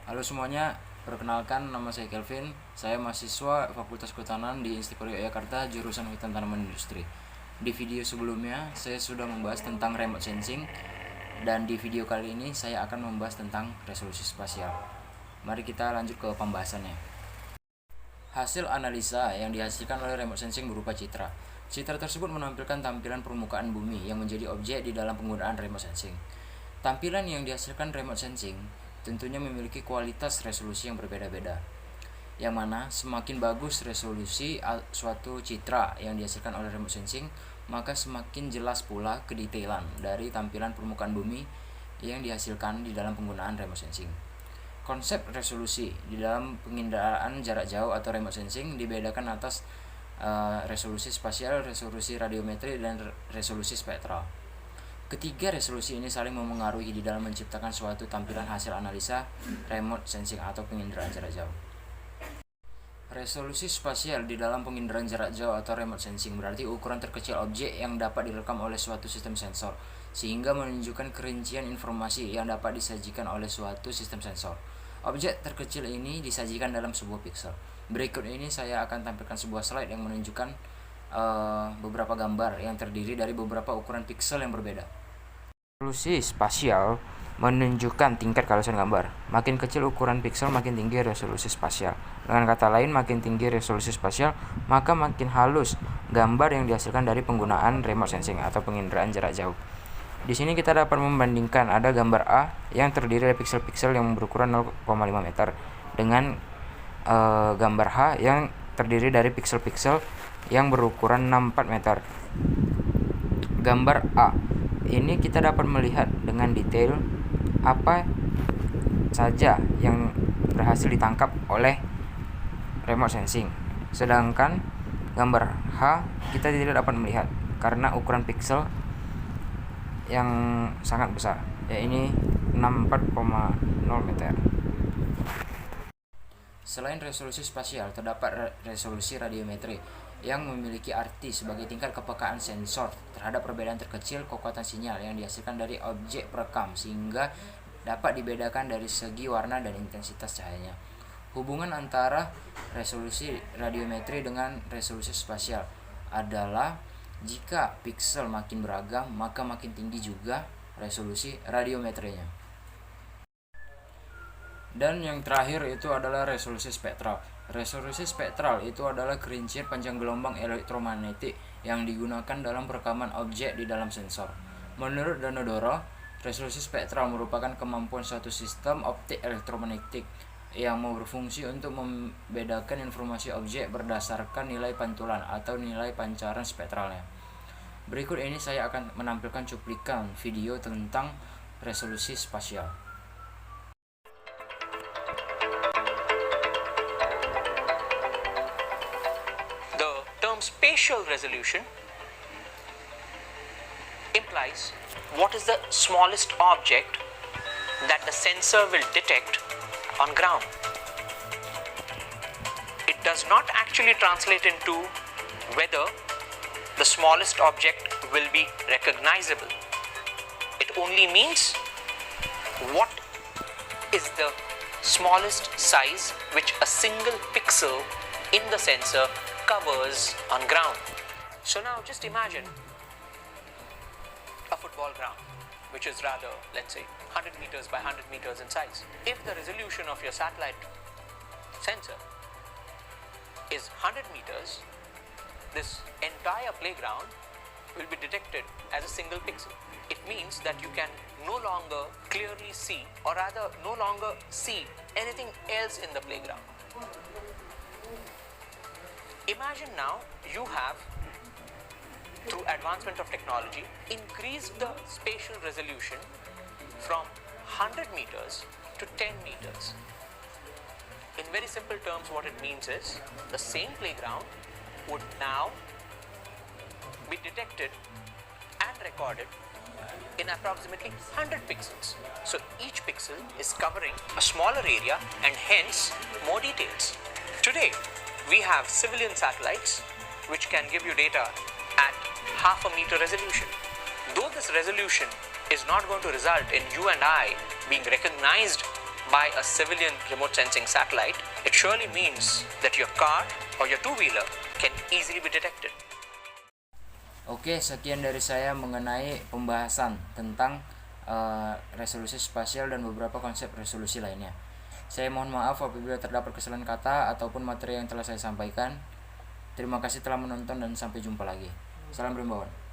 Halo semuanya, perkenalkan nama saya Kelvin. Saya mahasiswa Fakultas Kehutanan di Institut Yogyakarta, jurusan Hutan Tanaman Industri. Di video sebelumnya, saya sudah membahas tentang remote sensing, dan di video kali ini saya akan membahas tentang resolusi spasial. Mari kita lanjut ke pembahasannya. Hasil analisa yang dihasilkan oleh remote sensing berupa citra. Citra tersebut menampilkan tampilan permukaan bumi yang menjadi objek di dalam penggunaan remote sensing. Tampilan yang dihasilkan remote sensing tentunya memiliki kualitas resolusi yang berbeda-beda, yang mana semakin bagus resolusi suatu citra yang dihasilkan oleh remote sensing, maka semakin jelas pula kedetailan dari tampilan permukaan bumi yang dihasilkan di dalam penggunaan remote sensing. Konsep resolusi di dalam penginderaan jarak jauh atau remote sensing dibedakan atas resolusi spasial, resolusi radiometri, dan resolusi spektral. Ketiga resolusi ini saling memengaruhi di dalam menciptakan suatu tampilan hasil analisa remote sensing atau penginderaan jarak jauh. Resolusi spasial di dalam penginderaan jarak jauh atau remote sensing berarti ukuran terkecil objek yang dapat direkam oleh suatu sistem sensor, sehingga menunjukkan kerincian informasi yang dapat disajikan oleh suatu sistem sensor. Objek terkecil ini disajikan dalam sebuah piksel. Berikut ini saya akan tampilkan sebuah slide yang menunjukkan beberapa gambar yang terdiri dari beberapa ukuran piksel yang berbeda. Resolusi spasial menunjukkan tingkat kehalusan gambar. Makin kecil ukuran piksel, makin tinggi resolusi spasial. Dengan kata lain, makin tinggi resolusi spasial, maka makin halus gambar yang dihasilkan dari penggunaan remote sensing atau penginderaan jarak jauh. Di sini kita dapat membandingkan ada gambar A yang terdiri dari piksel-piksel yang berukuran 0,5 meter dengan gambar H yang terdiri dari piksel-piksel yang berukuran 64 meter. Gambar A ini kita dapat melihat dengan detail apa saja yang berhasil ditangkap oleh remote sensing. Sedangkan gambar H kita tidak dapat melihat karena ukuran piksel yang sangat besar, yaitu 64,0 meter. Selain resolusi spasial, terdapat resolusi radiometri yang memiliki arti sebagai tingkat kepekaan sensor terhadap perbedaan terkecil kekuatan sinyal yang dihasilkan dari objek perekam, sehingga dapat dibedakan dari segi warna dan intensitas cahayanya. Hubungan antara resolusi radiometri dengan resolusi spasial adalah jika piksel makin beragam, maka makin tinggi juga resolusi radiometrinya. Dan yang terakhir itu adalah resolusi spektral. Resolusi spektral itu adalah kerincian panjang gelombang elektromagnetik yang digunakan dalam perekaman objek di dalam sensor. Menurut Danodoro, resolusi spektral merupakan kemampuan suatu sistem optik elektromagnetik yang berfungsi untuk membedakan informasi objek berdasarkan nilai pantulan atau nilai pancaran spektralnya. Berikut ini saya akan menampilkan cuplikan video tentang resolusi spasial. Spatial resolution implies what is the smallest object that the sensor will detect on ground. It does not actually translate into whether the smallest object will be recognizable. It only means what is the smallest size which a single pixel in the sensor covers on ground. So now just imagine a football ground which is rather, let's say, 100 meters by 100 meters in size. If the resolution of your satellite sensor is 100 meters, this entire playground will be detected as a single pixel. It means that you can no longer clearly see, or rather no longer see anything else in the playground. Imagine now you have, through advancement of technology, increased the spatial resolution from 100 meters to 10 meters. In very simple terms, what it means is the same playground would now be detected and recorded in approximately 100 pixels. So each pixel is covering a smaller area and hence more details. Today, we have civilian satellites which can give you data at half a meter resolution. Though this resolution is not going to result in you and I being recognized by a civilian remote sensing satellite, it surely means that your car or your two-wheeler can easily be detected. Oke, sekian dari saya mengenai pembahasan tentang resolusi spasial dan beberapa konsep resolusi lainnya. Saya mohon maaf apabila terdapat kesalahan kata ataupun materi yang telah saya sampaikan. Terima kasih telah menonton dan sampai jumpa lagi. Salam Rimbawan.